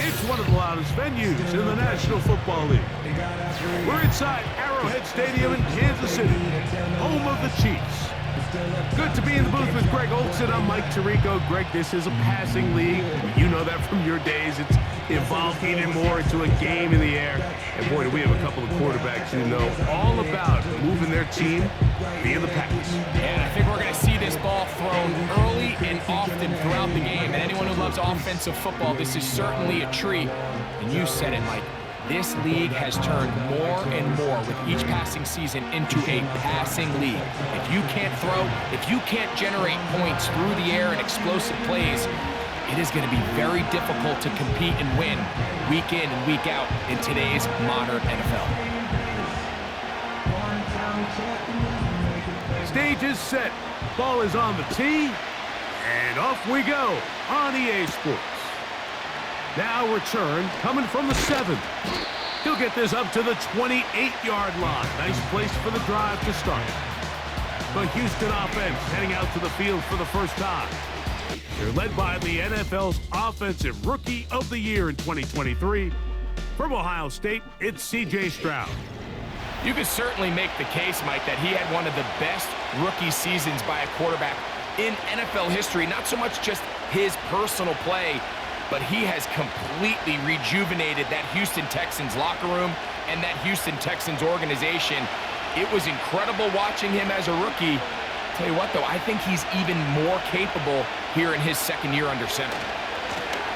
It's one of the loudest venues in the National Football League. We're inside Arrowhead Stadium in Kansas City, home of the Chiefs. Good to be in the booth with Greg Olson. I'm Mike Tirico. Greg, this is a passing league. You know that from your days. It's evolved even more into a game in the air. And boy, do we have a couple of quarterbacks who know all about moving their team via the pass. And I think we're going to see this ball thrown early and often throughout the game. And anyone who loves offensive football, this is certainly a treat. And you said it, Mike. This league has turned more and more with each passing season into a passing league. If you can't throw, if you can't generate points through the air and explosive plays, it is going to be very difficult to compete and win week in and week out in today's modern NFL. Stage is set. Ball is on the tee. And off we go on EA Sports. Now return coming from the 7. He'll get this up to the 28-yard line. Nice place for the drive to start. The Houston offense heading out to the field for the first time. They're led by the NFL's Offensive Rookie of the Year in 2023. From Ohio State, it's C.J. Stroud. You could certainly make the case, Mike, that he had one of the best rookie seasons by a quarterback in NFL history. Not so much just his personal play, but he has completely rejuvenated that Houston Texans locker room and that Houston Texans organization. It was incredible watching him as a rookie. Tell you what, though, I think he's even more capable here in his second year under center.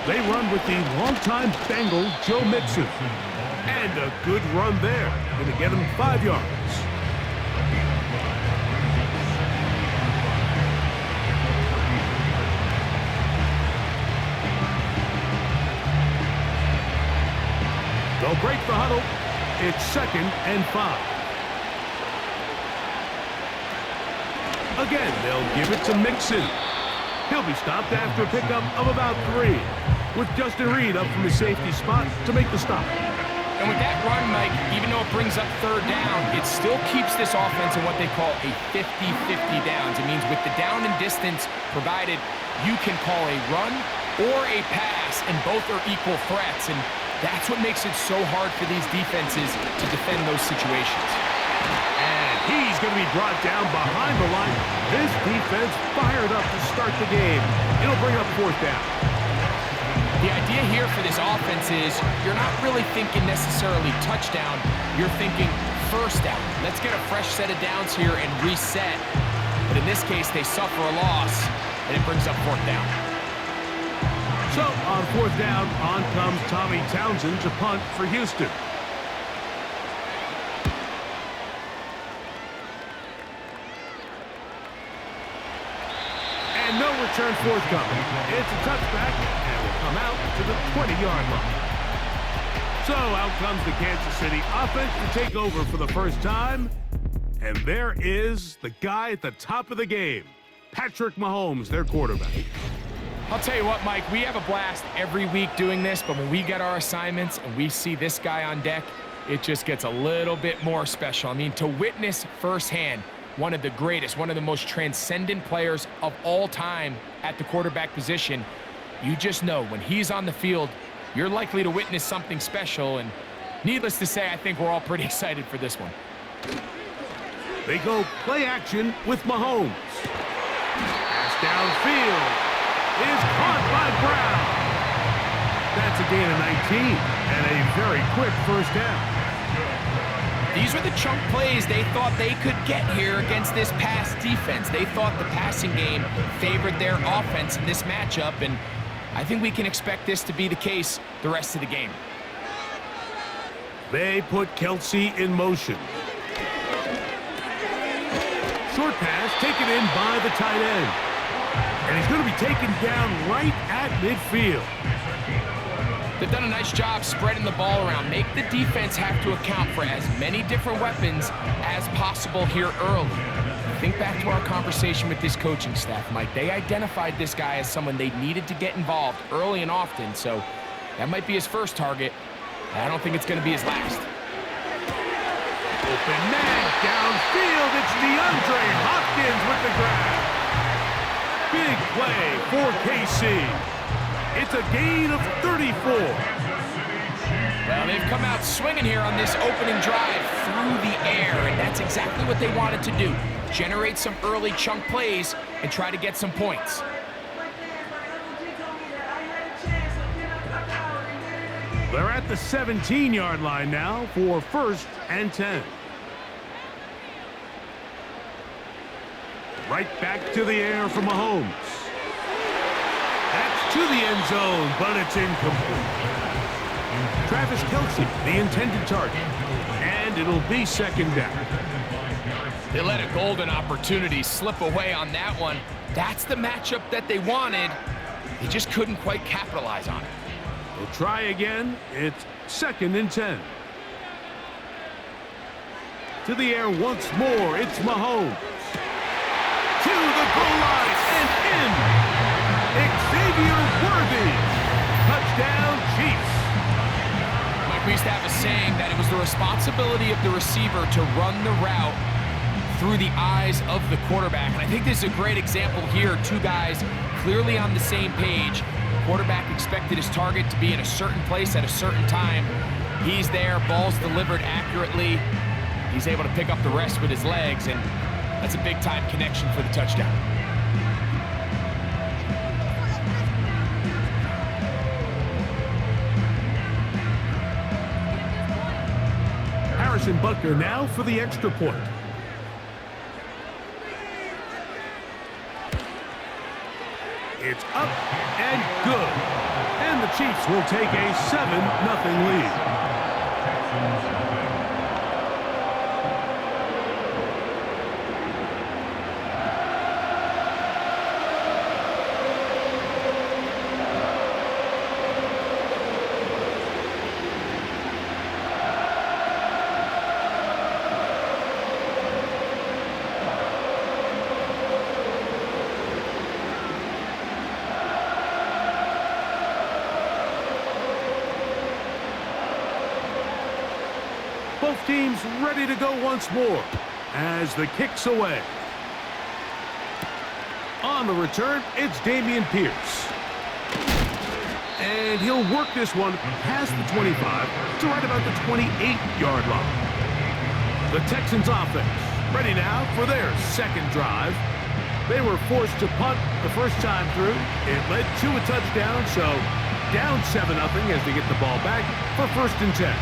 They run with the longtime Bengal Joe Mixon. And a good run there. Going to get him 5 yards. They'll break the huddle. It's 2nd and 5. Again, they'll give it to Mixon. He'll be stopped after a pickup of about 3, with Justin Reed up from his safety spot to make the stop. And with that run, Mike, even though it brings up 3rd down, it still keeps this offense in what they call a 50-50 downs. It means with the down and distance provided, you can call a run or a pass, and both are equal threats. And that's what makes it so hard for these defenses to defend those situations. And he's going to be brought down behind the line. This defense fired up to start the game. It'll bring up 4th down. The idea here for this offense is you're not really thinking necessarily touchdown. You're thinking 1st down. Let's get a fresh set of downs here and reset. But in this case, they suffer a loss, and it brings up 4th down. So, on 4th down, on comes Tommy Townsend to punt for Houston. And no return forthcoming. It's a touchback, and will come out to the 20-yard line. So, out comes the Kansas City offense to take over for the first time. And there is the guy at the top of the game, Patrick Mahomes, their quarterback. I'll tell you what, Mike, we have a blast every week doing this, but when we get our assignments and we see this guy on deck, it just gets a little bit more special. I mean, to witness firsthand one of the greatest, one of the most transcendent players of all time at the quarterback position, you just know when he's on the field, you're likely to witness something special, and needless to say, I think we're all pretty excited for this one. They go play action with Mahomes. Pass downfield. Is caught by Brown. That's a gain of 19 and a very quick 1st down. These are the chunk plays they thought they could get here against this pass defense. They thought the passing game favored their offense in this matchup, and I think we can expect this to be the case the rest of the game. They put Kelsey in motion. Short pass taken in by the tight end. And he's going to be taken down right at midfield. They've done a nice job spreading the ball around. Make the defense have to account for as many different weapons as possible here early. Think back to our conversation with this coaching staff, Mike. They identified this guy as someone they needed to get involved early and often, so that might be his first target. I don't think it's going to be his last. Open man downfield. It's DeAndre Hopkins with the grab. Big play for KC. It's a gain of 34. they've come out swinging here on this opening drive through the air, and that's exactly what they wanted to do. Generate some early chunk plays and try to get some points. They're at the 17-yard line now for 1st and 10. Right back to the air from Mahomes. That's to the end zone, but it's incomplete. Travis Kelce, the intended target, and it'll be 2nd down. They let a golden opportunity slip away on that one. That's the matchup that they wanted. They just couldn't quite capitalize on it. They'll try again. It's 2nd and 10. To the air once more. It's Mahomes. To the goal line and in. Xavier Worthy. Touchdown, Chiefs. Mike, we used to have a saying that it was the responsibility of the receiver to run the route through the eyes of the quarterback. And I think this is a great example here. Two guys clearly on the same page. Quarterback expected his target to be in a certain place at a certain time. He's there, ball's delivered accurately. He's able to pick up the rest with his legs, and that's a big-time connection for the touchdown. Harrison Butker now for the extra point. It's up and good. And the Chiefs will take a 7-0 lead. Both teams ready to go once more as the kick's away. On the return, it's Dameon Pierce. And he'll work this one past the 25 to right about the 28-yard line. The Texans offense ready now for their 2nd drive. They were forced to punt the first time through. It led to a touchdown, so down 7-0 as they get the ball back for 1st and 10.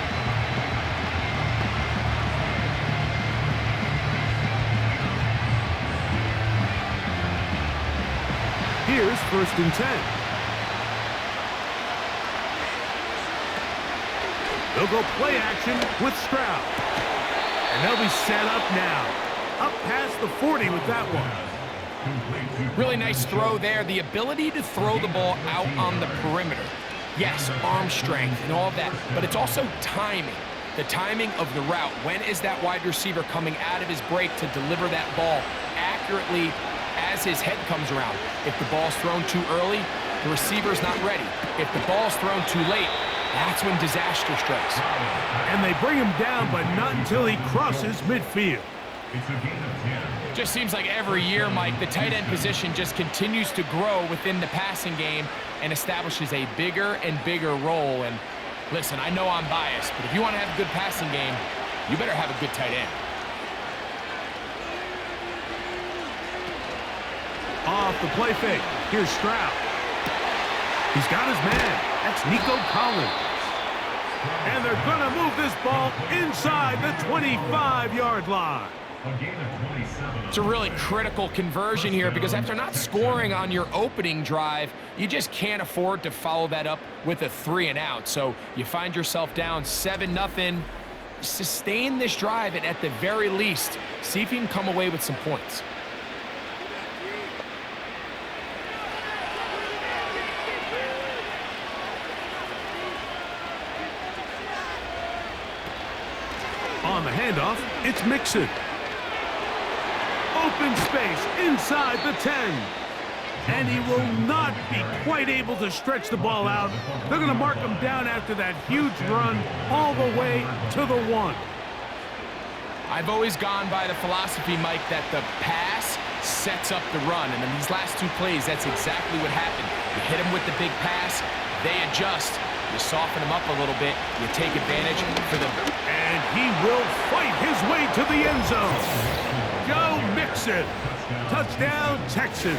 Here's 1st and 10. They'll go play action with Stroud. And they'll be set up now. Up past the 40 with that one. Really nice throw there. The ability to throw the ball out on the perimeter. Yes, arm strength and all of that, but it's also timing. The timing of the route. When is that wide receiver coming out of his break to deliver that ball accurately as his head comes around? If the ball's thrown too early, the receiver's not ready. If the ball's thrown too late, that's when disaster strikes. And they bring him down, but not until he crosses midfield. Just seems like every year, Mike, the tight end position just continues to grow within the passing game and establishes a bigger and bigger role. And listen, I know I'm biased, but if you want to have a good passing game, you better have a good tight end. Off the play fake. Here's Stroud. He's got his man. That's Nico Collins. And they're going to move this ball inside the 25-yard line. It's a really critical conversion here because after not scoring on your opening drive, you just can't afford to follow that up with a 3-and-out. So you find yourself down 7-0. Sustain this drive and at the very least, see if you can come away with some points. On the handoff, it's Mixon. Open space inside the 10. And he will not be quite able to stretch the ball out. They're going to mark him down after that huge run all the way to the 1. I've always gone by the philosophy, Mike, that the pass sets up the run. And in these last two plays, that's exactly what happened. You hit them with the big pass, they adjust, You soften him up a little bit. You take advantage for them. And he will fight his way to the end zone. Joe Mixon. Touchdown, Texans.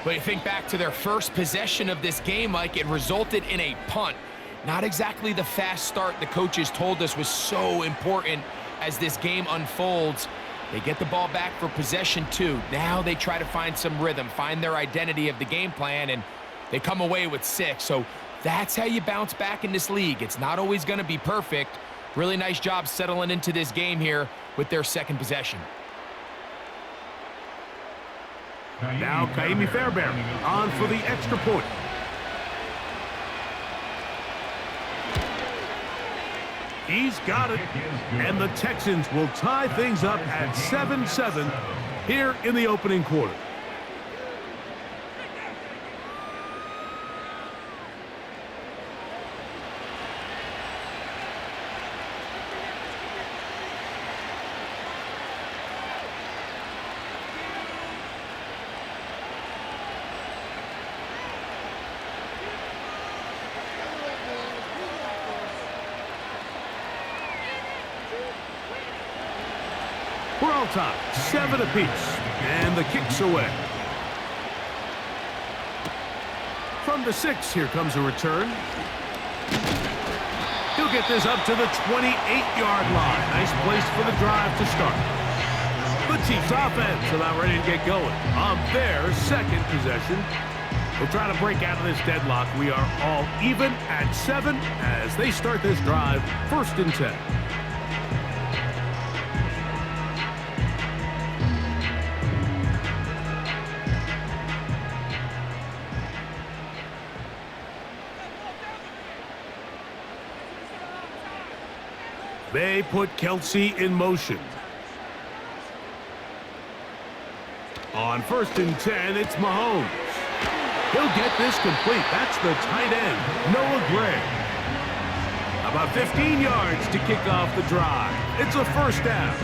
But you think back to their first possession of this game, Mike, it resulted in a punt. Not exactly the fast start the coaches told us was so important as this game unfolds. They get the ball back for possession 2. Now they try to find some rhythm, find their identity of the game plan, and they come away with 6. So that's how you bounce back in this league. It's not always going to be perfect. Really nice job settling into this game here with their second possession. Now Kaimi Fairbairn on for the extra point. He's got it. And the Texans will tie things up at 7-7 here in the opening quarter. We're all tied, 7 apiece, and the kick's away. From the 6, here comes a return. He'll get this up to the 28-yard line. Nice place for the drive to start. The Chiefs offense about ready to get going on their second possession. They'll try to break out of this deadlock. We are all even at 7 as they start this drive, 1st and 10. They put Kelsey in motion. On 1st and 10, it's Mahomes. He'll get this complete. That's the tight end, Noah Gray. About 15 yards to kick off the drive. It's a 1st down.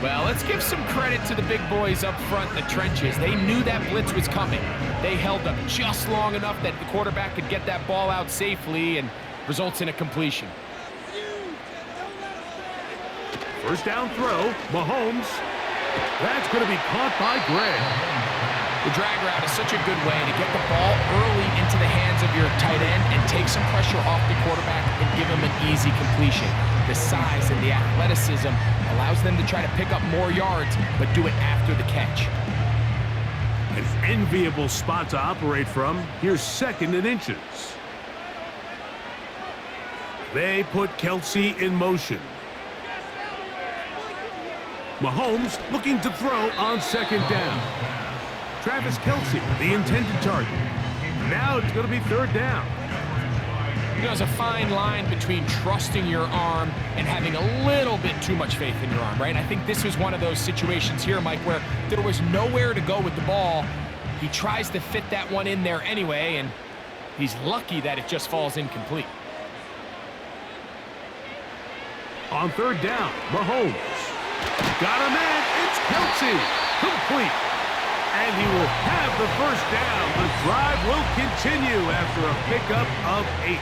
Well, let's give some credit to the big boys up front in the trenches. They knew that blitz was coming. They held up just long enough that the quarterback could get that ball out safely and results in a completion. 1st down throw, Mahomes. That's going to be caught by Gray. The drag route is such a good way to get the ball early into the hands of your tight end and take some pressure off the quarterback and give him an easy completion. The size and the athleticism allows them to try to pick up more yards, but do it after the catch. An enviable spot to operate from. Here's 2nd and inches. They put Kelsey in motion. Mahomes looking to throw on 2nd down. Travis Kelsey, the intended target. Now it's going to be 3rd down. You know, there's a fine line between trusting your arm and having a little bit too much faith in your arm, right? I think this was one of those situations here, Mike, where there was nowhere to go with the ball. He tries to fit that one in there anyway, and he's lucky that it just falls incomplete. On 3rd down, Mahomes. Got him in. It's Kelsey. Complete. And he will have the 1st down. The drive will continue after a pickup of 8.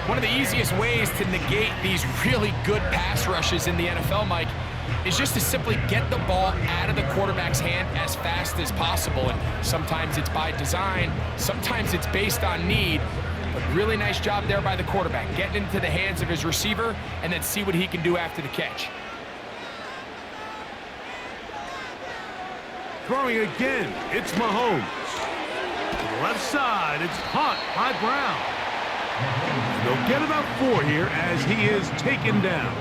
One of the easiest ways to negate these really good pass rushes in the NFL, Mike, is just to simply get the ball out of the quarterback's hand as fast as possible. And sometimes it's by design. Sometimes it's based on need. But really nice job there by the quarterback. Getting into the hands of his receiver and then see what he can do after the catch. Throwing again, it's Mahomes. To the left side, it's caught by Brown. They'll get about 4 here as he is taken down.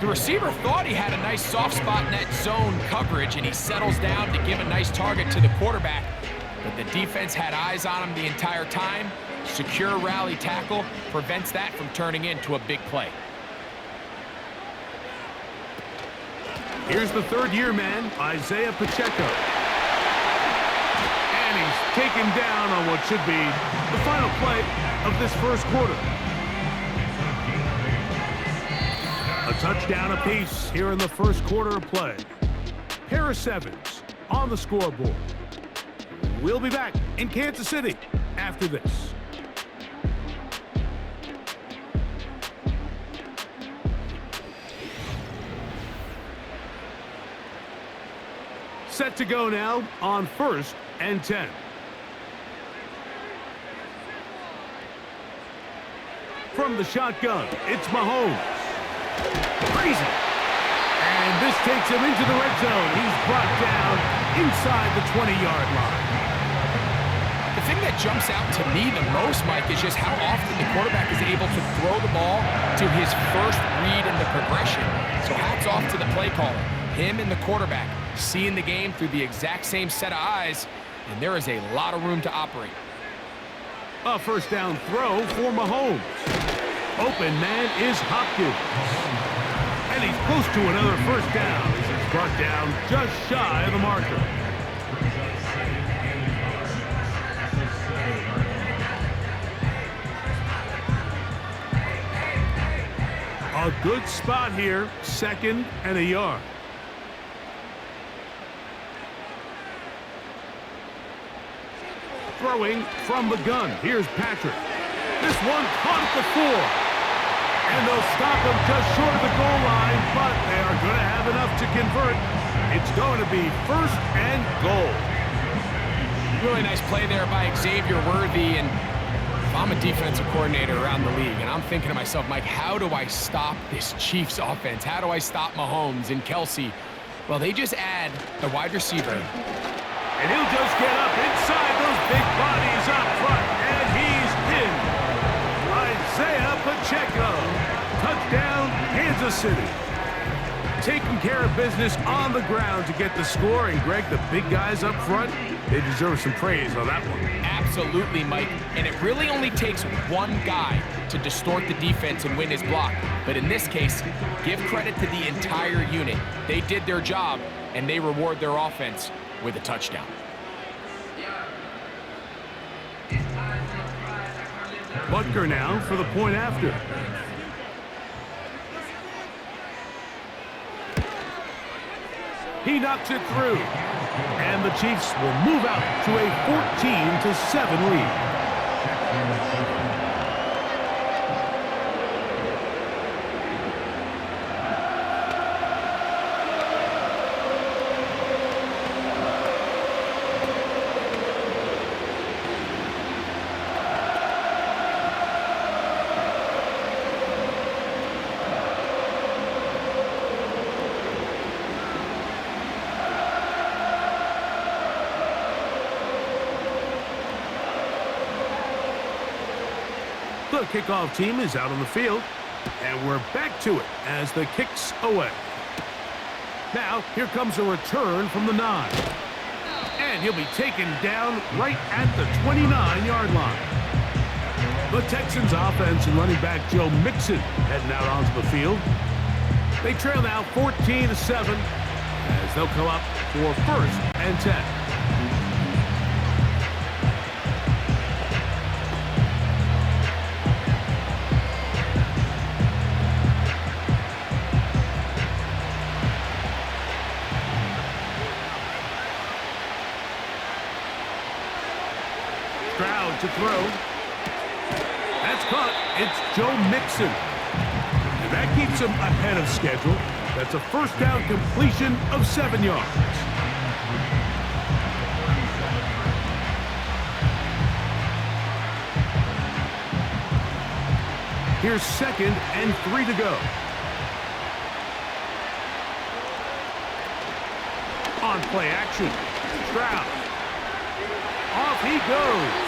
The receiver thought he had a nice soft spot in that zone coverage, and he settles down to give a nice target to the quarterback. But the defense had eyes on him the entire time. Secure rally tackle prevents that from turning into a big play. Here's the 3rd-year man, Isaiah Pacheco. And he's taken down on what should be the final play of this 1st quarter. A touchdown apiece here in the 1st quarter of play. Harris Evans on the scoreboard. We'll be back in Kansas City after this. Set to go now on 1st and 10. From the shotgun, it's Mahomes. Crazy. And this takes him into the red zone. He's brought down inside the 20-yard line. The thing that jumps out to me the most, Mike, is just how often the quarterback is able to throw the ball to his first read in the progression. So hats off to the play caller. Him and the quarterback seeing the game through the exact same set of eyes, and there is a lot of room to operate. A first down throw for Mahomes. Open man is Hopkins. And he's close to another first down. He's brought down just shy of the marker. A good spot here, 2nd and a yard. Throwing from the gun. Here's Patrick. This one caught at the 4. And they'll stop him just short of the goal line, but they are going to have enough to convert. It's going to be 1st and goal. Really nice play there by Xavier Worthy. And if I'm a defensive coordinator around the league, and I'm thinking to myself, Mike, how do I stop this Chiefs offense? How do I stop Mahomes and Kelsey? Well, they just add a wide receiver. And he'll just get up inside those big bodies up front. And he's in. Isaiah Pacheco. Touchdown, Kansas City. Taking care of business on the ground to get the score. And, Greg, the big guys up front, they deserve some praise on that one. Absolutely, Mike. And it really only takes one guy to distort the defense and win his block. But in this case, give credit to the entire unit. They did their job, and they reward their offense with a touchdown. Butker now for the point after. He knocks it through. And the Chiefs will move out to a 14-7 lead. The kickoff team is out on the field, and we're back to it as the kick's away. Now, here comes a return from the 9. And he'll be taken down right at the 29-yard line. The Texans offense and running back Joe Mixon heading out onto the field. They trail now 14-7 as they'll come up for 1st and 10. Stroud to throw. That's caught. It's Joe Mixon. And that keeps him ahead of schedule. That's a first down completion of 7 yards. Here's 2nd and 3 to go. On play action. Stroud. Off he goes.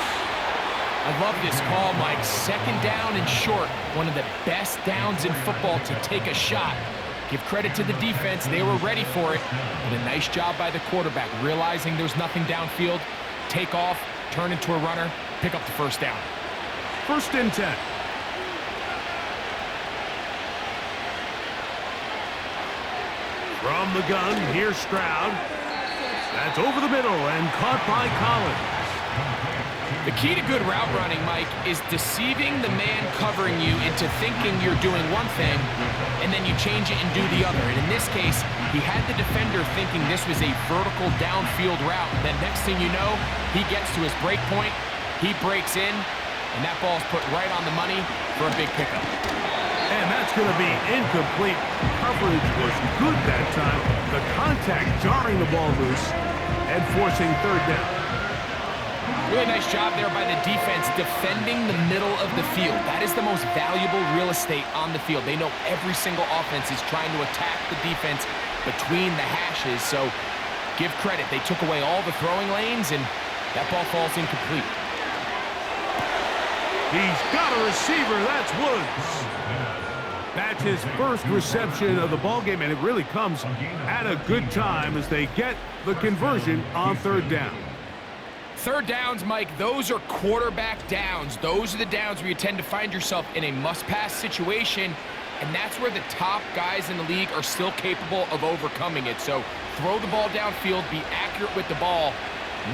I love this call, Mike. 2nd down and short. One of the best downs in football to take a shot. Give credit to the defense. They were ready for it. And a nice job by the quarterback, realizing there's nothing downfield. Take off, turn into a runner, pick up the first down. 1st and 10. From the gun, here's Stroud. That's over the middle and caught by Collins. The key to good route running, Mike, is deceiving the man covering you into thinking you're doing one thing, and then you change it and do the other. And in this case, he had the defender thinking this was a vertical downfield route. Then next thing you know, he gets to his break point, he breaks in, and that ball's put right on the money for a big pickup. And that's going to be incomplete. Coverage was good that time. The contact jarring the ball loose and forcing third down. Really nice job there by the defense defending the middle of the field. That is the most valuable real estate on the field. They know every single offense is trying to attack the defense between the hashes, so give credit. They took away all the throwing lanes, and that ball falls incomplete. He's got a receiver. That's Woods. That's his first reception of the ballgame, and it really comes at a good time as they get the conversion on third down. Third downs, Mike, those are quarterback downs. Those are the downs where you tend to find yourself in a must-pass situation, and that's where the top guys in the league are still capable of overcoming it. So throw the ball downfield, be accurate with the ball.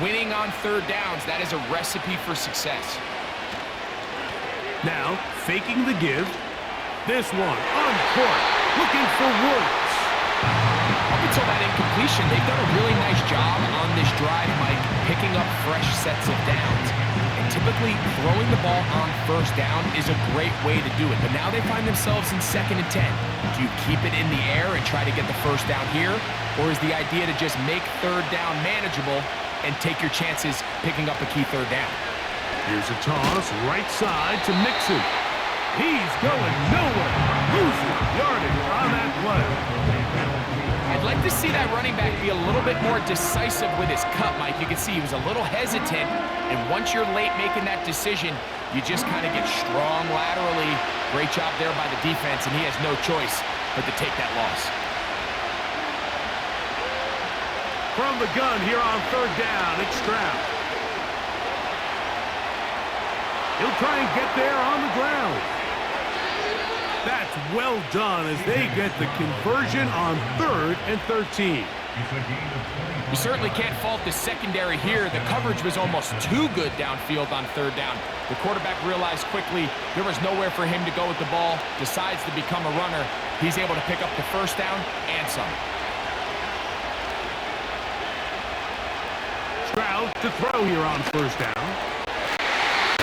Winning on third downs, that is a recipe for success. Now, faking the give. This one, on court, looking for Woods. Up until that incompletion, they've done a really nice job on this drive, Mike, picking up fresh sets of downs. And typically, throwing the ball on first down is a great way to do it. But now they find themselves in 2nd and 10. Do you keep it in the air and try to get the first down here? Or is the idea to just make third down manageable and take your chances picking up a key third down? Here's a toss, right side to Mixon. He's going nowhere. Losing yardage on that play. I'd like to see that running back be a little bit more decisive with his cut, Mike. You can see he was a little hesitant, and once you're late making that decision, you just kind of get strong laterally. Great job there by the defense, and he has no choice but to take that loss. From the gun here on third down, it's Stroud. He'll try and get there on the ground. That's well done as they get the conversion on 3rd and 13. You certainly can't fault the secondary here. The coverage was almost too good downfield on third down. The quarterback realized quickly there was nowhere for him to go with the ball, decides to become a runner. He's able to pick up the first down and some. Stroud to throw here on first down.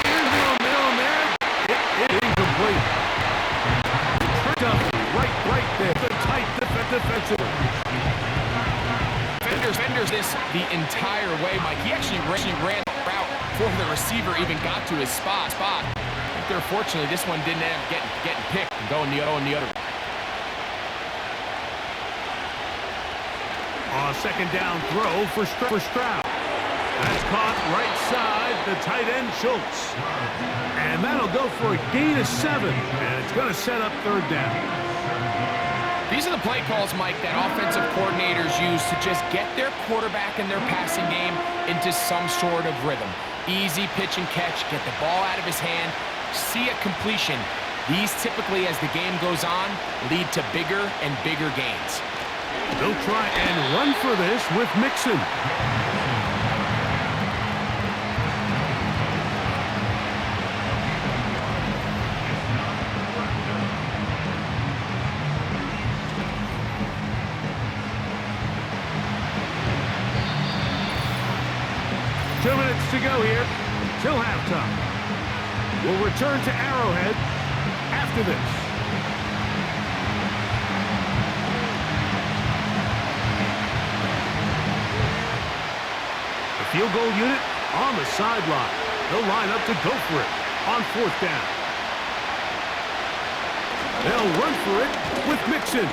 Here's the middle there. It is incomplete. Right there. The tight defensive. Defenders this the entire way, Mike. He actually ran the route before the receiver even got to his spot. Unfortunately, this one didn't end up getting picked and going the other. On second down throw for Stroud. That's caught right side, the tight end Schultz. And that'll go for a gain of 7, and it's going to set up third down. These are the play calls, Mike, that offensive coordinators use to just get their quarterback and their passing game into some sort of rhythm. Easy pitch and catch, get the ball out of his hand, see a completion. These typically, as the game goes on, lead to bigger and bigger gains. They'll try and run for this with Mixon. 2 minutes to go here till halftime. We'll return to Arrowhead after this. The field goal unit on the sideline. They'll line up to go for it on 4th down. They'll run for it with Mixon.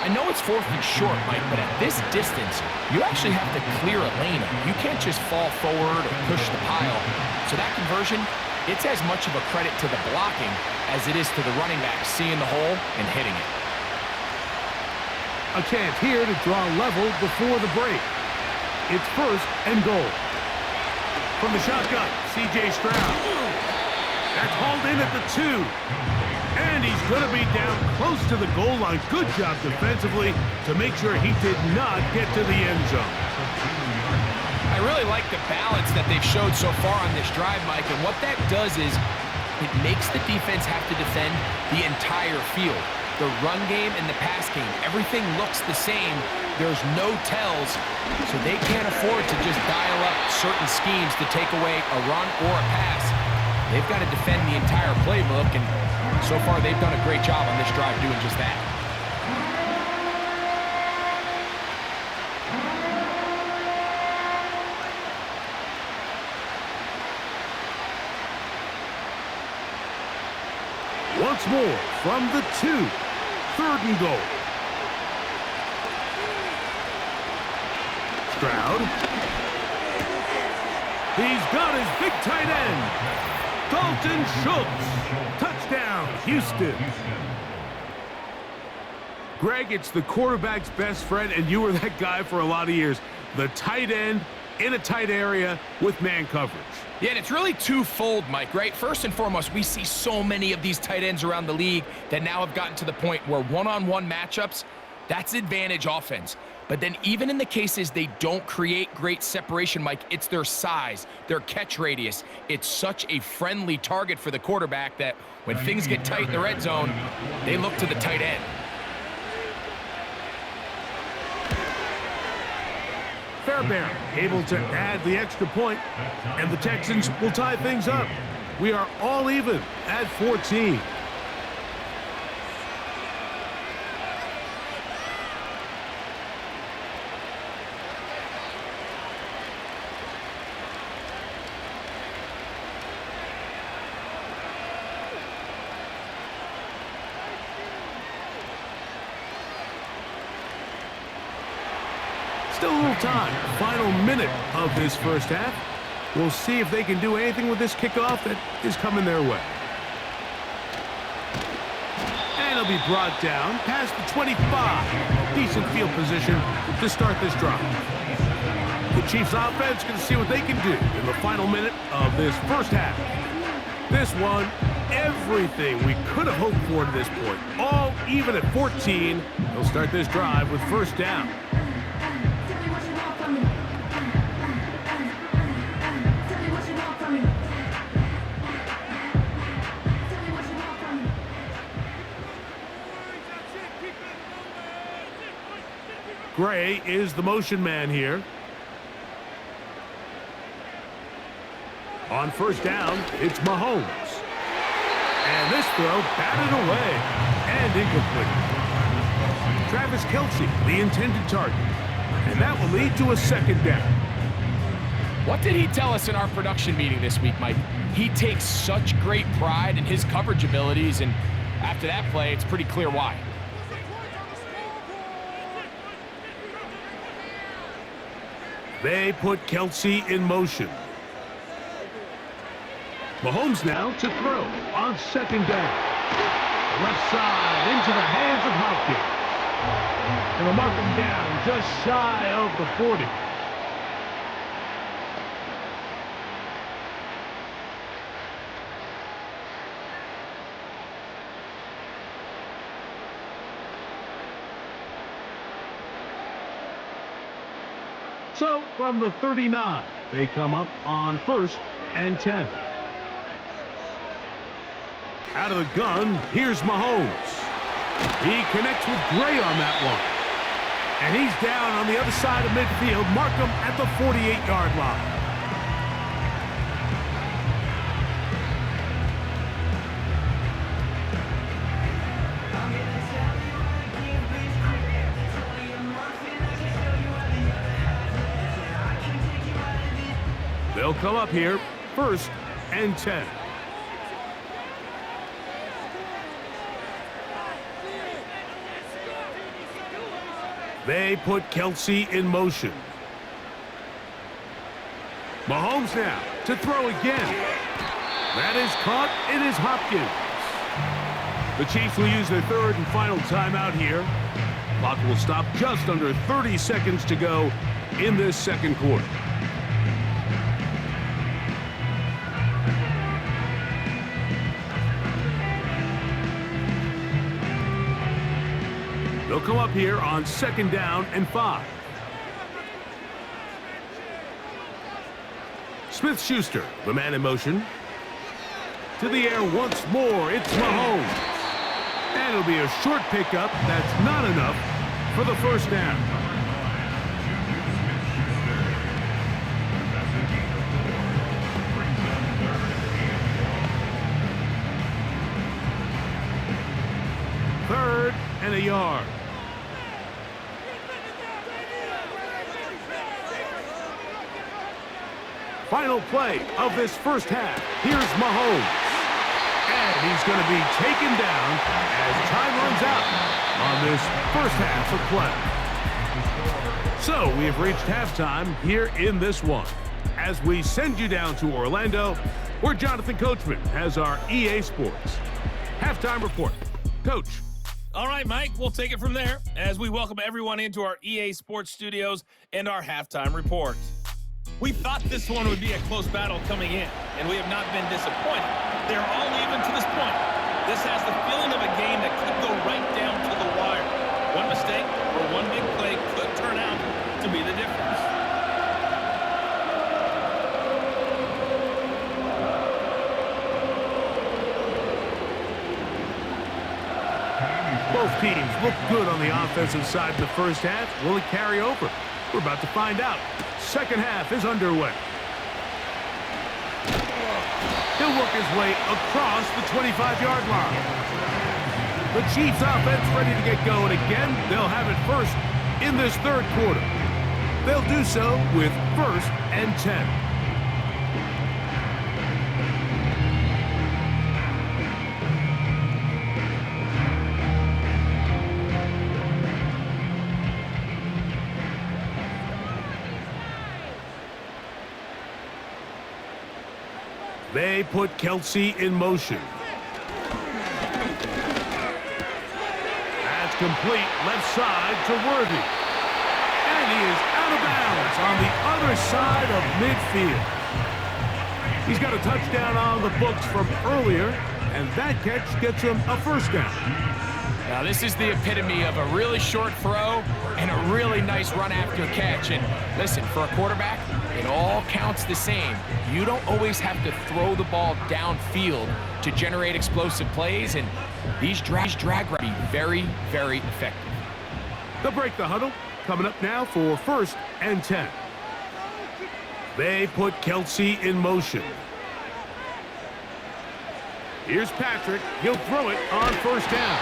I know it's 4th and short, Mike, but at this distance, you actually have to clear a lane. You can't just fall forward or push the pile. So that conversion, it's as much of a credit to the blocking as it is to the running back seeing the hole and hitting it. A chance here to draw level before the break. It's 1st and goal. From the shotgun, C.J. Stroud. That's hauled in at the 2. And he's going to be down close to the goal line. Good job defensively to make sure he did not get to the end zone. I really like the balance that they've showed so far on this drive, Mike, and what that does is it makes the defense have to defend the entire field. The run game and the pass game, everything looks the same. There's no tells, so they can't afford to just dial up certain schemes to take away a run or a pass. They've got to defend the entire playbook, and so far they've done a great job on this drive doing just that. Once more from the 2. 3rd and goal. Stroud. He's got his big tight end. Dalton Schultz. Touchdown, Houston. Greg, it's the quarterback's best friend, and you were that guy for a lot of years. The tight end in a tight area with man coverage. Yeah, and it's really twofold, Mike, right? First and foremost, we see so many of these tight ends around the league that now have gotten to the point where one-on-one matchups, that's advantage offense. But then even in the cases they don't create great separation, Mike, it's their size, their catch radius. It's such a friendly target for the quarterback that when things get tight in the red zone, they look to the tight end. Fairbairn able to add the extra point, and the Texans will tie things up. We are all even at 14. Still a little time. Final minute of this first half. We'll see if they can do anything with this kickoff that is coming their way. And it'll be brought down past the 25. Decent field position to start this drive. The Chiefs offense going to see what they can do in the final minute of this first half. This one, everything we could have hoped for to this point. All even at 14. They'll start this drive with first down. Gray is the motion man here. On first down, it's Mahomes. And this throw batted away and incomplete. Travis Kelce, the intended target. And that will lead to a second down. What did he tell us in our production meeting this week, Mike? He takes such great pride in his coverage abilities, and after that play, it's pretty clear why. They put Kelce in motion. Mahomes now to throw on second down. Left side into the hands of Hopkins. And they'll mark him down just shy of the 40. So, from the 39, they come up on 1st and 10. Out of the gun, here's Mahomes. He connects with Gray on that one. And he's down on the other side of midfield. Mark him at the 48-yard line. They'll come up here, 1st and 10. They put Kelce in motion. Mahomes now to throw again. That is caught. It is Hopkins. The Chiefs will use their 3rd and final timeout here. Clock will stop just under 30 seconds to go in this second quarter. They'll come up here on 2nd down and 5. Smith-Schuster, the man in motion. To the air once more, it's Mahomes. And it'll be a short pickup. That's not enough for the first down. Third and a yard. Final play of this first half. Here's Mahomes. And he's going to be taken down as time runs out on this first half of play. So we have reached halftime here in this one. As we send you down to Orlando, where Jonathan Coachman has our EA Sports halftime report. Coach. All right, Mike, we'll take it from there as we welcome everyone into our EA Sports studios and our halftime report. We thought this one would be a close battle coming in, and we have not been disappointed. They're all even to this point. This has the feeling of a game that could go right down to the wire. One mistake or one big play could turn out to be the difference. Both teams look good on the offensive side in the first half. Will it carry over? We're about to find out. Second half is underway. He'll work his way across the 25-yard line. The Chiefs offense ready to get going again. They'll have it first in this third quarter. They'll do so with 1st and 10. They put Kelce in motion. That's complete left side to Worthy. And he is out of bounds on the other side of midfield. He's got a touchdown on the books from earlier, and that catch gets him a first down. Now, this is the epitome of a really short throw and a really nice run after catch. And listen, for a quarterback, it all counts the same. You don't always have to throw the ball downfield to generate explosive plays, and these drag routes be very, very effective. They'll break the huddle. Coming up now for 1st and 10. They put Kelce in motion. Here's Patrick. He'll throw it on first down.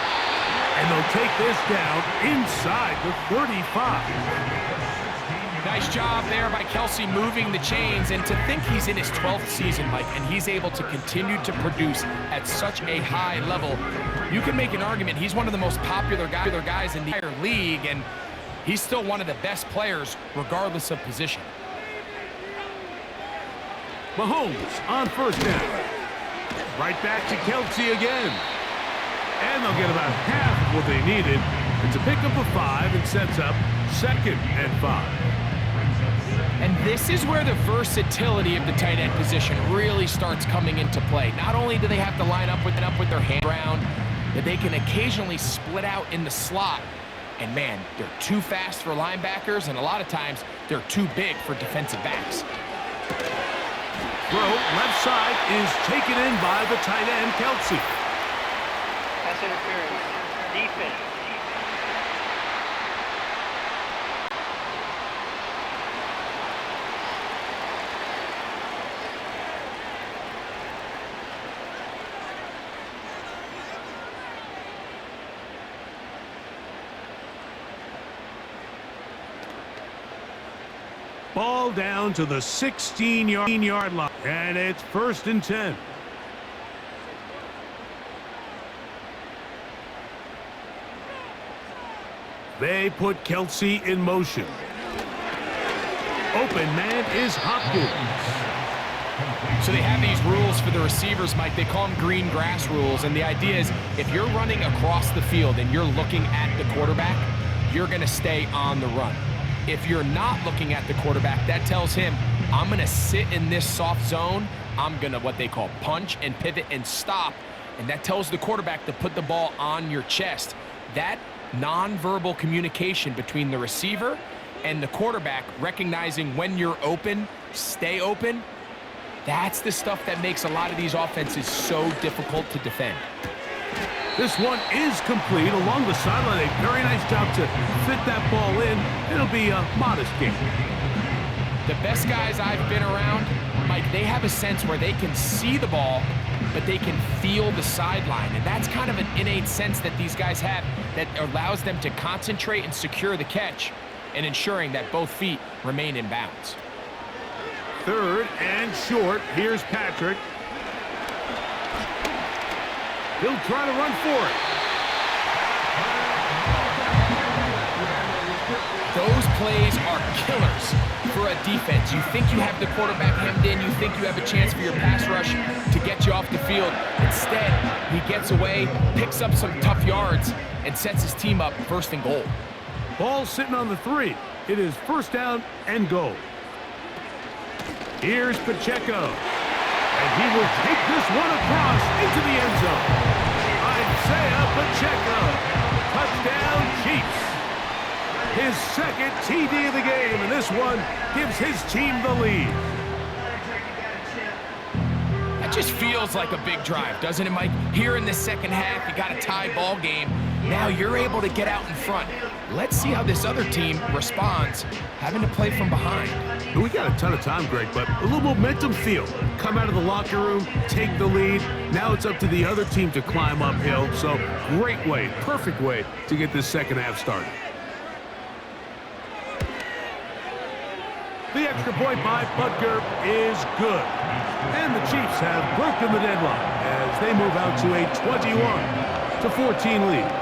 And they'll take this down inside the 35. Nice job there by Kelce moving the chains, and to think he's in his 12th season, Mike, and he's able to continue to produce at such a high level. You can make an argument he's one of the most popular guys in the entire league, and he's still one of the best players regardless of position. Mahomes on first down. Right back to Kelce again. And they'll get about half of what they needed. It's a pickup of 5 and sets up 2nd and 5. And this is where the versatility of the tight end position really starts coming into play. Not only do they have to line up with their hand around, but they can occasionally split out in the slot. And man, they're too fast for linebackers, and a lot of times they're too big for defensive backs. Throw left side is taken in by the tight end, Kelce. Pass interference. Defense. Ball down to the 16-yard line, and it's 1st and 10. They put Kelce in motion. Open man is Hopkins. So they have these rules for the receivers, Mike. They call them green grass rules, and the idea is if you're running across the field and you're looking at the quarterback, you're going to stay on the run. If you're not looking at the quarterback, that tells him, I'm going to sit in this soft zone. I'm going to what they call punch and pivot and stop. And that tells the quarterback to put the ball on your chest. That nonverbal communication between the receiver and the quarterback, recognizing when you're open, stay open, That's the stuff that makes a lot of these offenses so difficult to defend. This one is complete along the sideline. A very nice job to fit that ball in. It'll be a modest gain. The best guys I've been around, Mike, they have a sense where they can see the ball, but they can feel the sideline. And that's kind of an innate sense that these guys have that allows them to concentrate and secure the catch and ensuring that both feet remain in bounds. 3rd and short. Here's Patrick. He'll try to run for it. Those plays are killers for a defense. You think you have the quarterback hemmed in. You think you have a chance for your pass rush to get you off the field. Instead, he gets away, picks up some tough yards, and sets his team up 1st and goal. Ball sitting on the 3. It is 1st down and goal. Here's Pacheco. And he will take this one across into the end zone. Isaiah Pacheco. Touchdown, Chiefs. His 2nd TD of the game, and this one gives his team the lead. That just feels like a big drive, doesn't it, Mike? Here in the 2nd half, you got a tie ball game. Now you're able to get out in front. Let's see how this other team responds, having to play from behind. We got a ton of time, Greg, but a little momentum feel. Come out of the locker room, take the lead. Now it's up to the other team to climb uphill. So great way, perfect way to get this 2nd half started. The extra point by Butker is good. And the Chiefs have broken the deadlock as they move out to a 21-14 lead.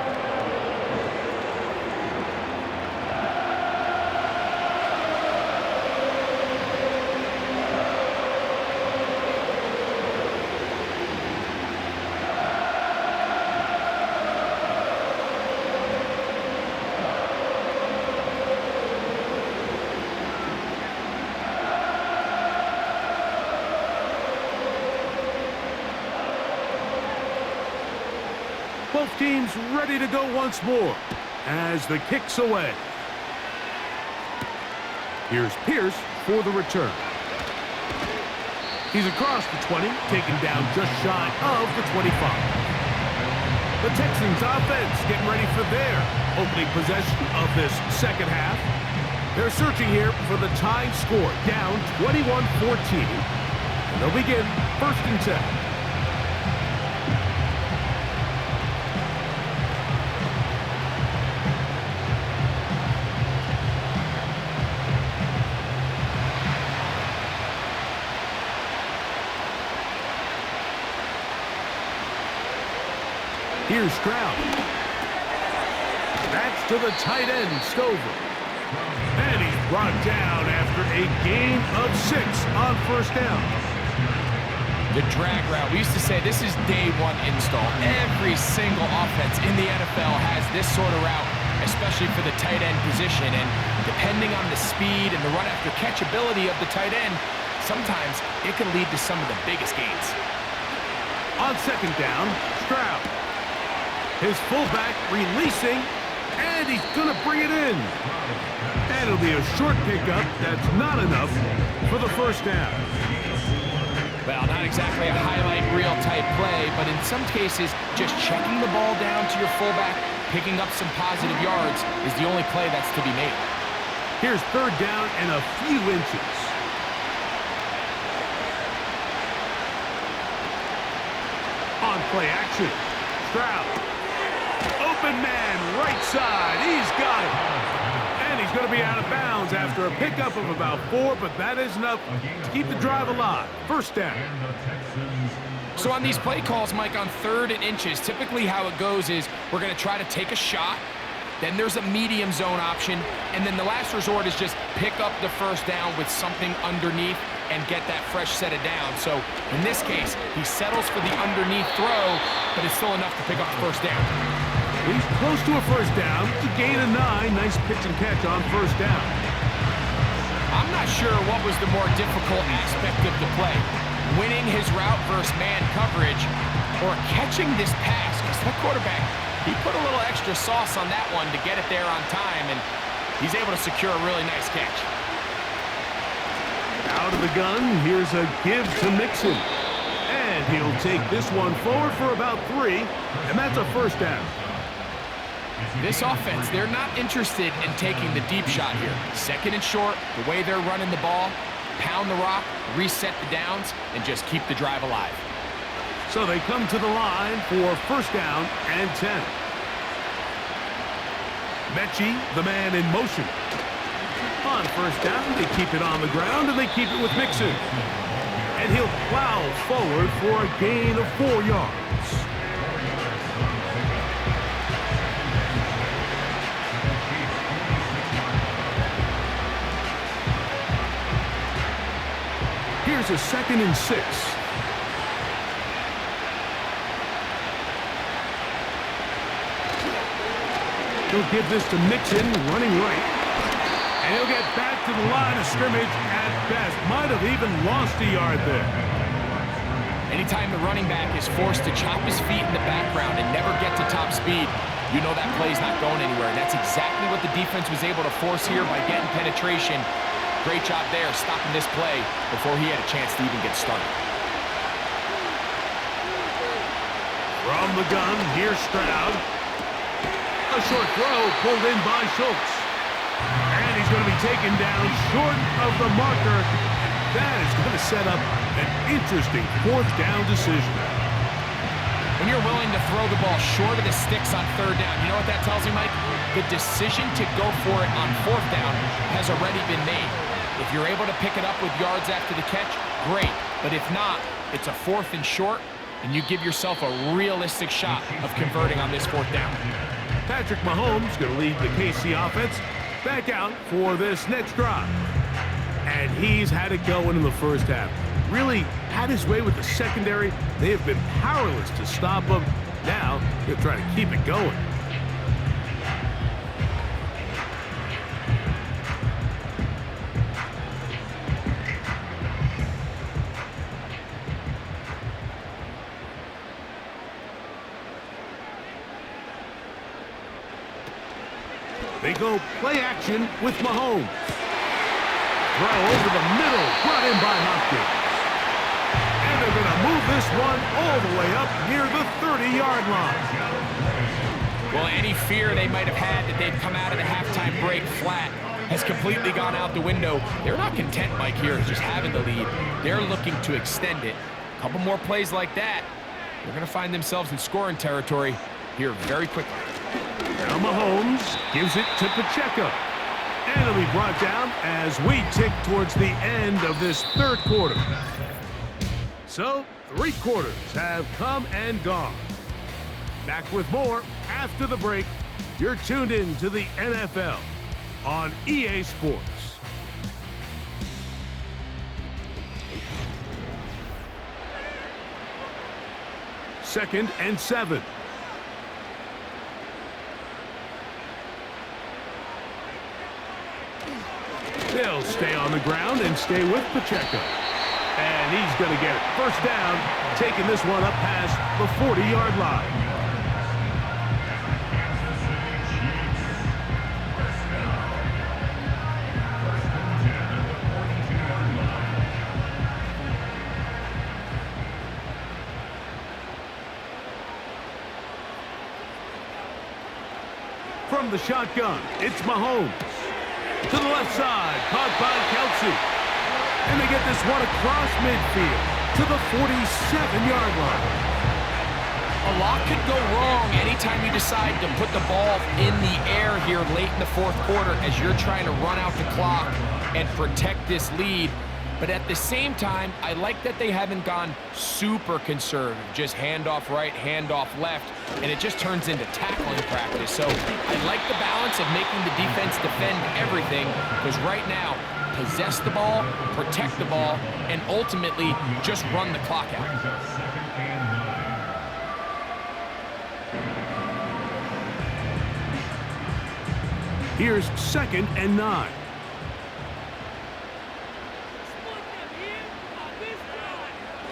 Both teams ready to go once more as the kick's away. Here's Pierce for the return. He's across the 20, taken down just shy of the 25. The Texans offense getting ready for their opening possession of this 2nd half. They're searching here for the tying score, down 21-14. And they'll begin 1st and 10. Here's Stroud. That's to the tight end, Stover. And he's brought down after a gain of 6 on 1st down. The drag route. We used to say this is day 1 install. Every single offense in the NFL has this sort of route, especially for the tight end position. And depending on the speed and the run after catch ability of the tight end, sometimes it can lead to some of the biggest gains. On 2nd down, Stroud. His fullback releasing, and he's going to bring it in. And it'll be a short pickup. That's not enough for the 1st down. Well, not exactly a highlight reel type play, but in some cases, just checking the ball down to your fullback, picking up some positive yards is the only play that's to be made. Here's 3rd down and a few inches. On play action, Stroud. Open man, right side. He's got it. And he's going to be out of bounds after a pickup of about 4, but that is enough to keep the drive alive. 1st down. So on these play calls, Mike, on 3rd and inches, typically how it goes is we're going to try to take a shot. Then there's a medium zone option. And then the last resort is just pick up the 1st down with something underneath and get that fresh set of down. So in this case, he settles for the underneath throw, but it's still enough to pick up the 1st down. He's close to a 1st down to gain a 9. Nice pitch and catch on 1st down. I'm not sure what was the more difficult aspect of the play. Winning his route versus man coverage or catching this pass, because that quarterback, he put a little extra sauce on that one to get it there on time, and he's able to secure a really nice catch. Out of the gun, here's a give to Mixon. And he'll take this one forward for about 3, and that's a first down. This offense, they're not interested in taking the deep shot here. Second and short, the way they're running the ball, pound the rock, reset the downs, and just keep the drive alive. So they come to the line for first down and 10. Mechie, the man in motion. On first down, they keep it on the ground, and they keep it with Mixon. And he'll plow forward for a gain of 4 yards. Here's a 2nd and 6. He'll give this to Mixon, running right. And he'll get back to the line of scrimmage at best. Might have even lost a yard there. Anytime the running back is forced to chop his feet in the background and never get to top speed, you know that play's not going anywhere. And that's exactly what the defense was able to force here by getting penetration. Great job there, stopping this play before he had a chance to even get started. From the gun, here's Stroud. A short throw pulled in by Schultz. And he's going to be taken down short of the marker. That is going to set up an interesting 4th down decision. When you're willing to throw the ball short of the sticks on 3rd down, you know what that tells me, Mike? The decision to go for it on 4th down has already been made. If you're able to pick it up with yards after the catch, great. But if not, it's a 4th and short, and you give yourself a realistic shot of converting on this 4th down. Patrick Mahomes going to lead the KC offense back out for this next drive. And he's had it going in the first half. Really had his way with the secondary. They have been powerless to stop him. Now he'll try to keep it going. They go play action with Mahomes. Throw over the middle, brought in by Hopkins. And they're going to move this one all the way up near the 30-yard line. Well, any fear they might have had that they'd come out of the halftime break flat has completely gone out the window. They're not content, Mike, here just having the lead. They're looking to extend it. A couple more plays like that, they're going to find themselves in scoring territory here very quickly. Now Mahomes gives it to Pacheco. And it'll be brought down as we tick towards the end of this 3rd quarter. So, 3 quarters have come and gone. Back with more after the break. You're tuned in to the NFL on EA Sports. Second and 7. They'll stay on the ground and stay with Pacheco. And he's going to get it. First down, taking this one up past the 40-yard line. From the shotgun, it's Mahomes. To the left side, caught by Kelsey. And they get this one across midfield to the 47-yard line. A lot could go wrong anytime you decide to put the ball in the air here late in the 4th quarter as you're trying to run out the clock and protect this lead. But at the same time, I like that they haven't gone super conservative. Just handoff right, handoff left, and it just turns into tackling practice. So I like the balance of making the defense defend everything, because right now, possess the ball, protect the ball, and ultimately just run the clock out. Here's 2nd and 9.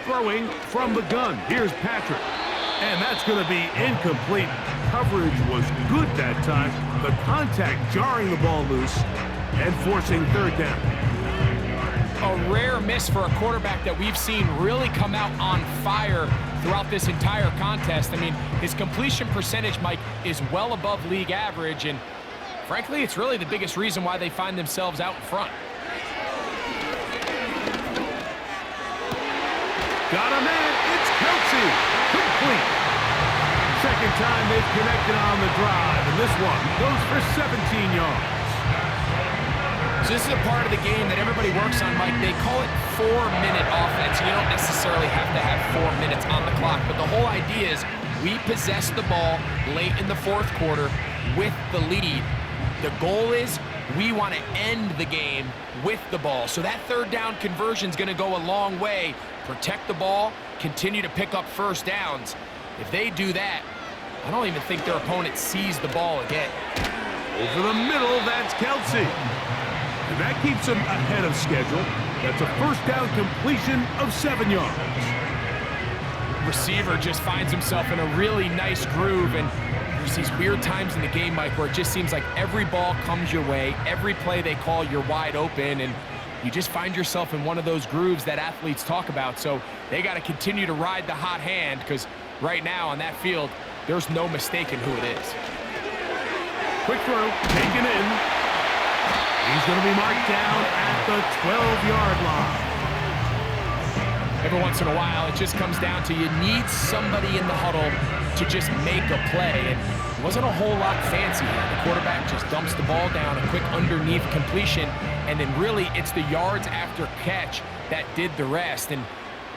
Throwing from the gun. Here's Patrick. And that's going to be incomplete. Coverage was good that time. The contact jarring the ball loose and forcing 3rd down. a rare miss for a quarterback that we've seen really come out on fire throughout this entire contest. I mean, his completion percentage, Mike, is well above league average, and frankly, it's really the biggest reason why they find themselves out in front. Got a man, it's Kelsey, complete. Second time they've connected on the drive, and this one goes for 17 yards. So this is a part of the game that everybody works on, Mike. They call it 4-minute offense. You don't necessarily have to have 4 minutes on the clock, but the whole idea is we possess the ball late in the fourth quarter with the lead. The goal is we want to end the game with the ball. So that third down conversion is going to go a long way. Protect the ball, continue to pick up first downs. If they do that, I don't even think their opponent sees the ball again. Over the middle, that's Kelsey. And that keeps him ahead of schedule. That's a first down completion of 7 yards. Receiver just finds himself in a really nice groove, and there's these weird times in the game, Mike, where it just seems like every ball comes your way, every play they call, you're wide open, and you just find yourself in one of those grooves that athletes talk about. So they got to continue to ride the hot hand, because right now on that field, there's no mistaking who it is. Quick throw, taken in. He's going to be marked down at the 12-yard line. Every once in a while, it just comes down to you need somebody in the huddle to just make a play. And it wasn't a whole lot fancy here. The quarterback just dumps the ball down, a quick underneath completion, and then really it's the yards after catch that did the rest. And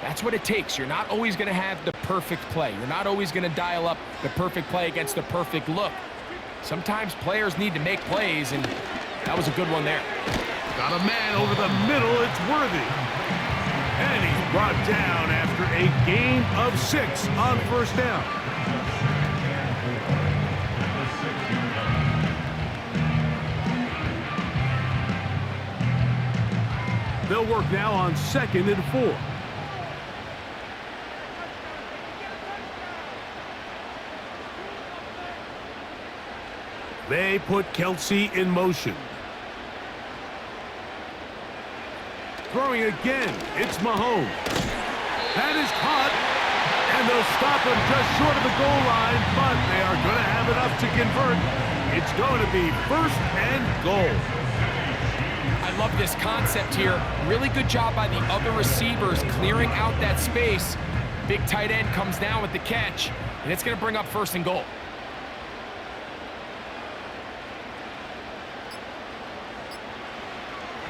that's what it takes. You're not always going to have the perfect play. You're not always going to dial up the perfect play against the perfect look. Sometimes players need to make plays, and that was a good one there. Got a man over the middle. It's Worthy. And he's brought down after a gain of 6 on first down. They'll work now on 2nd and 4. They put Kelsey in motion. Throwing again, it's Mahomes. That is caught, and they'll stop him just short of the goal line, but they are going to have enough to convert. It's going to be 1st and goal. I love this concept here. Really good job by the other receivers clearing out that space. Big tight end comes down with the catch, and it's going to bring up 1st and goal.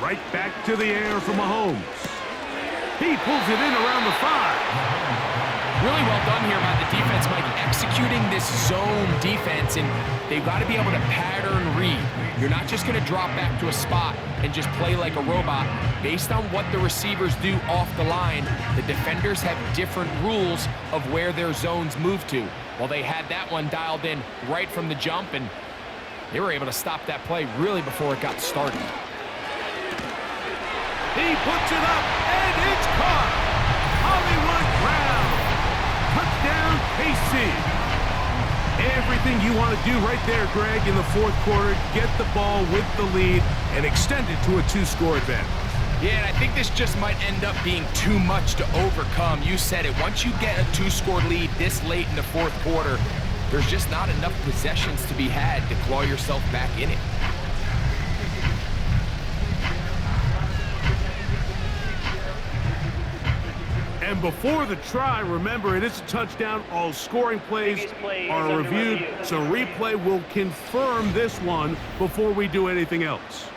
Right back to the air for Mahomes. He pulls it in around the 5. Really well done here by the defense, Mike, executing this zone defense, and they've got to be able to pattern read. You're not just going to drop back to a spot and just play like a robot. Based on what the receivers do off the line, the defenders have different rules of where their zones move to. Well, they had that one dialed in right from the jump, and they were able to stop that play really before it got started. He puts it up, and it's caught. Hollywood Brown. Touchdown, KC. Everything you want to do right there, Greg, in the fourth quarter. Get the ball with the lead and extend it to a 2-score advantage. Yeah, and I think this just might end up being too much to overcome. You said it. Once you get a 2-score lead this late in the fourth quarter, there's just not enough possessions to be had to claw yourself back in it. And before the try, remember, it is a touchdown. All scoring plays are reviewed, so replay will confirm this one before we do anything else.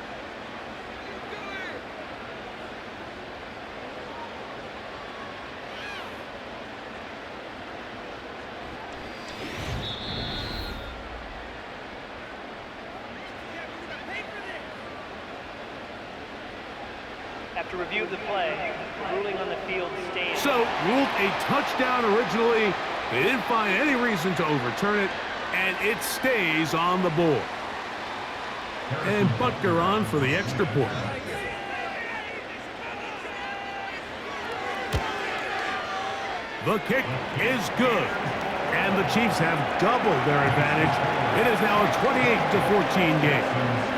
After review of the play, ruling on the field stands. So, ruled a touchdown originally. They didn't find any reason to overturn it, and it stays on the board. And Butker on for the extra point. The kick is good. And the Chiefs have doubled their advantage. It is now a 28-14 game.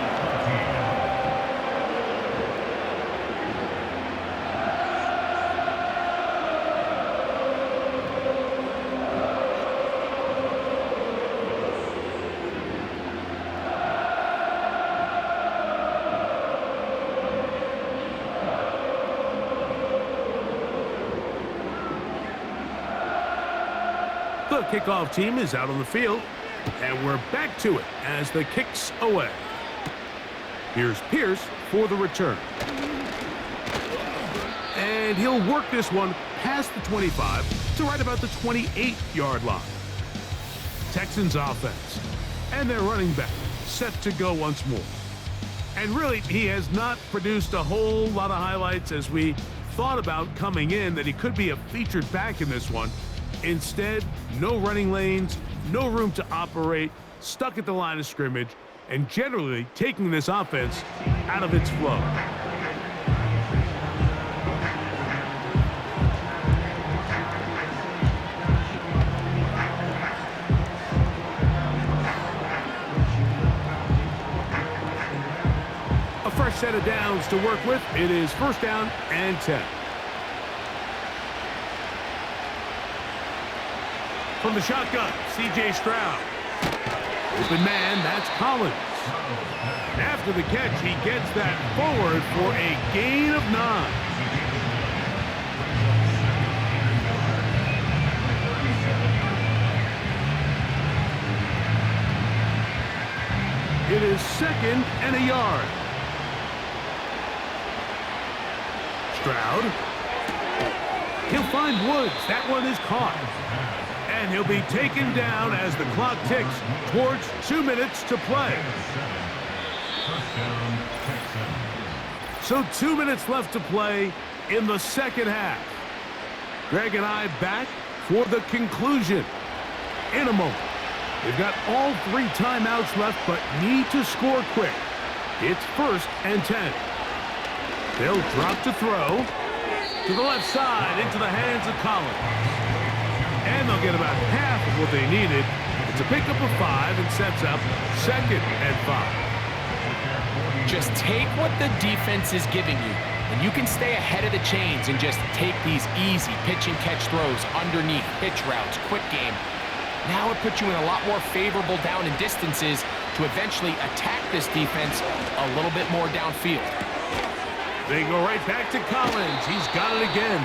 The kickoff team is out on the field, and we're back to it as the kick's away. Here's Pierce for the return. And he'll work this one past the 25 to right about the 28-yard line. Texans offense, and their running back set to go once more. And really, he has not produced a whole lot of highlights as we thought about coming in that he could be a featured back in this one. Instead, no running lanes, no room to operate, stuck at the line of scrimmage, and generally taking this offense out of its flow. A fresh set of downs to work with. It is first down and 10. From the shotgun, C.J. Stroud. Open man, that's Collins. After the catch, he gets that forward for a gain of 9. It is 2nd and a yard. Stroud. He'll find Woods. That one is caught. And he'll be taken down as the clock ticks towards 2 minutes to play. So 2 minutes left to play in the second half. Greg and I back for the conclusion in a moment. They've got all 3 timeouts left, but need to score quick. It's 1st and 10. They'll drop to throw to the left side into the hands of Collins. And they'll get about half of what they needed. It's a pickup of 5 and sets up 2nd and 5. Just take what the defense is giving you, and you can stay ahead of the chains and just take these easy pitch and catch throws underneath, pitch routes, quick game. Now it puts you in a lot more favorable down and distances to eventually attack this defense a little bit more downfield. They go right back to Collins. He's got it again.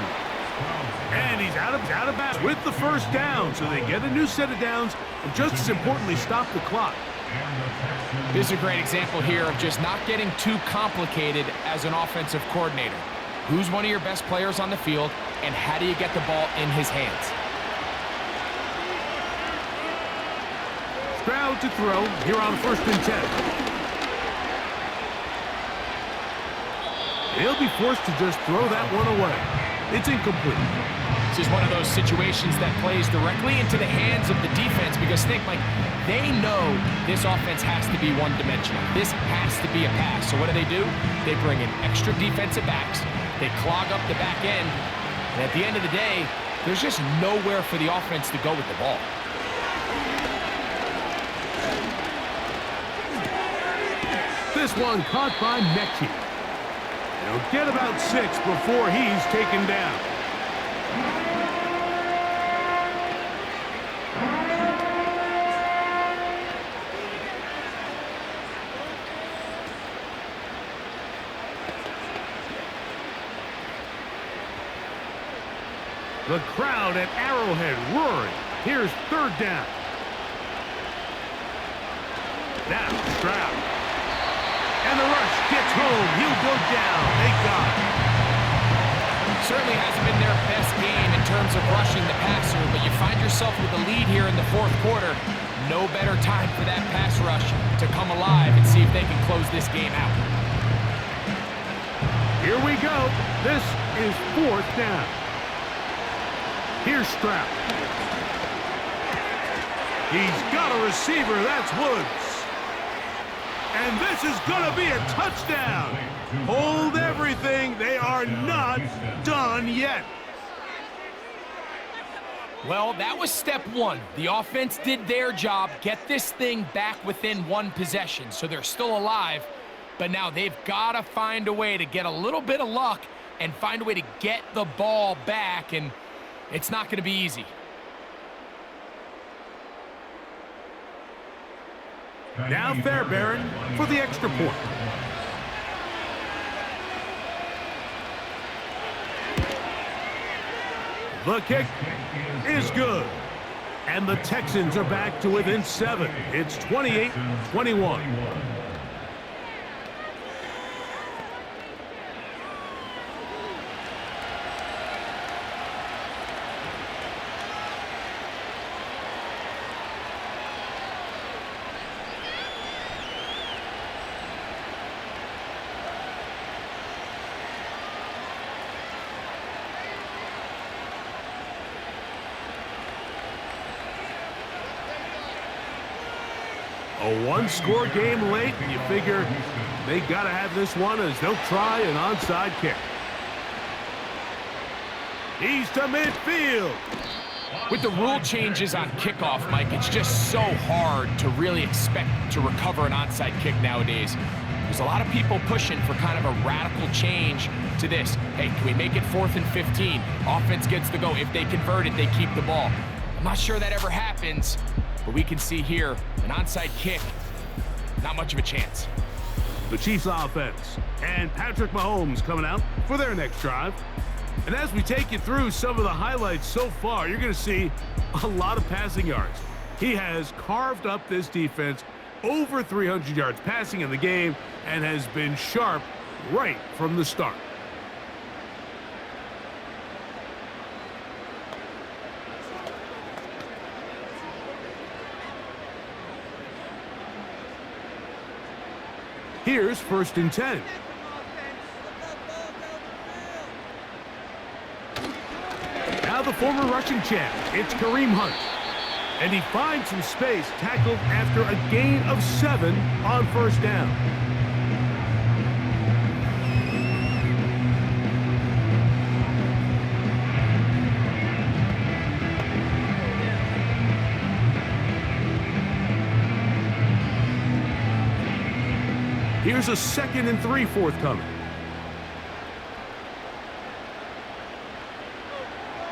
And he's out of bounds with the first down, so they get a new set of downs, and just as importantly, stop the clock. This is a great example here of just not getting too complicated as an offensive coordinator. Who's one of your best players on the field, and how do you get the ball in his hands? Stroud to throw here on 1st and 10. He'll be forced to just throw that one away. It's incomplete. This is one of those situations that plays directly into the hands of the defense because think, Mike, they know this offense has to be one-dimensional. This has to be a pass. So what do? They bring in extra defensive backs. They clog up the back end. And at the end of the day, there's just nowhere for the offense to go with the ball. This one caught by Mechie. They'll get about 6 before he's taken down. The crowd at Arrowhead roaring. Here's 3rd down. Now Stroud. And the rush gets home. He'll go down. They got it. Certainly hasn't been their best game in terms of rushing the passer, but you find yourself with a lead here in the 4th quarter. No better time for that pass rush to come alive and see if they can close this game out. Here we go. This is 4th down. Here's Stroud. He's got a receiver. That's Woods. And this is going to be a touchdown. Hold everything. They are not done yet. Well, that was step 1. The offense did their job, get this thing back within 1 possession, so they're still alive. But now they've got to find a way to get a little bit of luck and find a way to get the ball back, and it's not going to be easy. Now Fairbairn for the extra point. The kick is good. And the Texans are back to within 7. It's 28-21. A one-score game late, and you figure they got to have this one as they'll try an onside kick. He's to midfield. With the rule changes on kickoff, Mike, it's just so hard to really expect to recover an onside kick nowadays. There's a lot of people pushing for kind of a radical change to this. Hey, can we make it 4th and 15? Offense gets the go. If they convert it, they keep the ball. I'm not sure that ever happens, but we can see here an onside kick, not much of a chance. The Chiefs offense and Patrick Mahomes coming out for their next drive. And as we take you through some of the highlights so far, you're going to see a lot of passing yards. He has carved up this defense over 300 yards passing in the game and has been sharp right from the start. Here's 1st and 10. Now the former rushing champ, it's Kareem Hunt. And he finds some space, tackled after a gain of 7 on 1st down. Here's a 2nd and 3 forthcoming.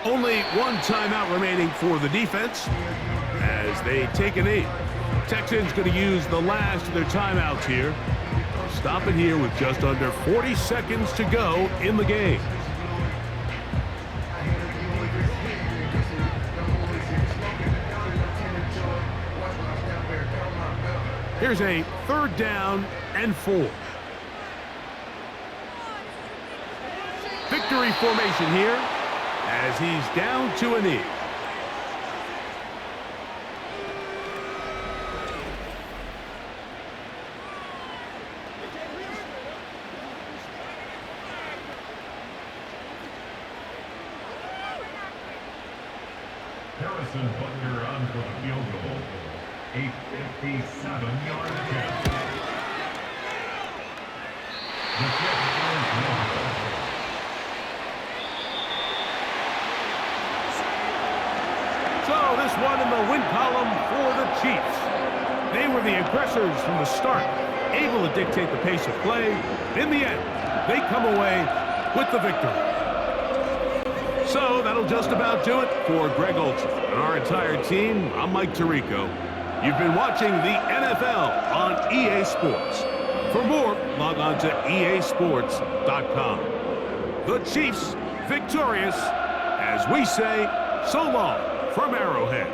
Only one timeout remaining for the defense as they take a knee. Texans going to use the last of their timeouts here. Stopping here with just under 40 seconds to go in the game. Here's a 3rd down and 4. Victory formation here as he's down to a knee. Harrison Butler on for the field goal. A 57-yard attempt. The kick is good. So this one in the win column for the Chiefs. They were the aggressors from the start, able to dictate the pace of play. In the end, they come away with the victory. So that'll just about do it for Greg Olson and our entire team. I'm Mike Tirico. You've been watching the NFL on EA Sports. For more, log on to easports.com. The Chiefs victorious as we say so long from Arrowhead.